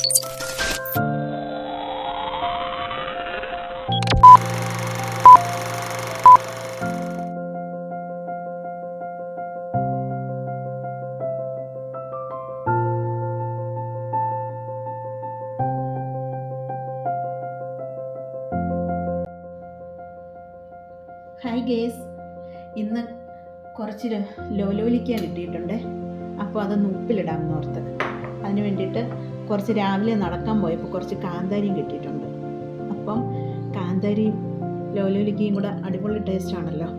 Hi guys, ഇന്ന് കുറച്ച് ലോലോലിക്ക കിട്ടിയിട്ടുണ്ട്. അപ്പോൾ അതൊന്ന് ഉപ്പിലിടാമെന്ന് ഓർത്ത് അതിന് വേണ്ടിയിട്ട് കുറച്ച് രാവിലെ നടക്കാൻ പോയപ്പോൾ കുറച്ച് കാന്താരിയും കിട്ടിയിട്ടുണ്ട്. അപ്പം കാന്താരിയും ലോലോലിക്കയും കൂടെ അടിപൊളി ടേസ്റ്റ് ആണല്ലോ.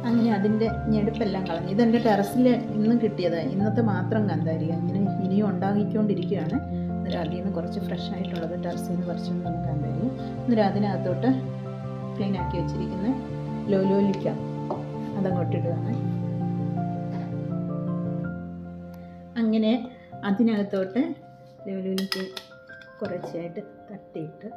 അങ്ങനെ അതിൻ്റെ ഞെടുപ്പെല്ലാം കളഞ്ഞു. ഇതെൻ്റെ ടെറസിൽ ഇന്ന് കിട്ടിയത്, ഇന്നത്തെ മാത്രം കാന്താരി. അങ്ങനെ ഇനിയും ഉണ്ടാക്കിക്കൊണ്ടിരിക്കുകയാണ്. അന്നേരം അതിൽ നിന്ന് കുറച്ച് ഫ്രഷ് ആയിട്ടുള്ളത് ടെറസിൽ നിന്ന് പറിച്ചുകൊണ്ട് വന്ന കാന്താരി. അന്നേരം അതിനകത്തോട്ട് ക്ലീൻ ആക്കി വെച്ചിരിക്കുന്ന ലോലോലിക്ക അതങ്ങോട്ടിടുകയാണ്. അങ്ങനെ അതിനകത്തോട്ട് ലോലോലിക്ക കുറച്ചായിട്ട് തട്ടിയിട്ട്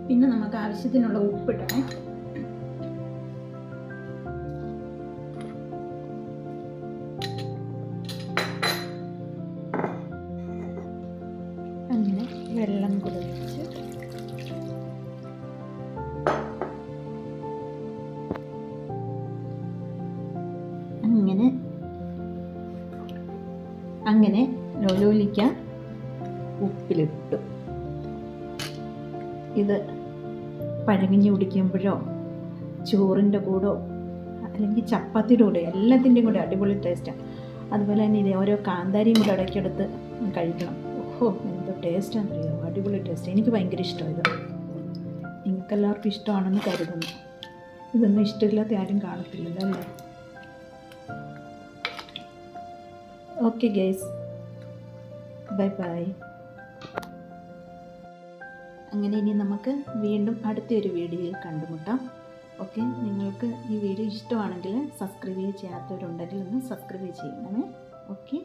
പിന്നെ നമുക്ക് ആവശ്യത്തിനുള്ള ഉപ്പിടണേ. അങ്ങനെ വെള്ളം കുടിച്ച് അങ്ങനെ ലോലോലിക്ക ഉപ്പിലിട്ടു. ഇത് പഴങ്കഞ്ഞി കുടിക്കുമ്പോഴോ ചോറിൻ്റെ കൂടോ അല്ലെങ്കിൽ ചപ്പാത്തിയുടെ കൂടെ എല്ലാത്തിൻ്റെയും കൂടെ അടിപൊളി ടേസ്റ്റാണ്. അതുപോലെ തന്നെ ഇത് ഓരോ കാന്താരിയും കൂടെ ഇടയ്ക്കെടുത്ത് കഴിക്കണം. ഓഹോ, എന്തോ ടേസ്റ്റാണെന്ന് അറിയാമോ, അടിപൊളി ടേസ്റ്റ്. എനിക്ക് ഭയങ്കര ഇഷ്ടമാണ് ഇത്. നിങ്ങൾക്കെല്ലാവർക്കും ഇഷ്ടമാണെന്ന് കരുതുന്നു. ഇതൊന്നും ഇഷ്ടമില്ലാത്ത ആരും കാണത്തില്ലല്ലോ അല്ലേ? Okay guys, bye bye. അങ്ങനെ ഇനി നമുക്ക് വീണ്ടും അടുത്തൊരു വീഡിയോയിൽ കണ്ടുമുട്ടാം. ഓക്കെ, നിങ്ങൾക്ക് ഈ വീഡിയോ ഇഷ്ടമാണെങ്കിൽ സബ്സ്ക്രൈബ് ചെയ്യാത്തവരുണ്ടെങ്കിൽ ഒന്ന് സബ്സ്ക്രൈബ് ചെയ്യണമേ. ഓക്കെ.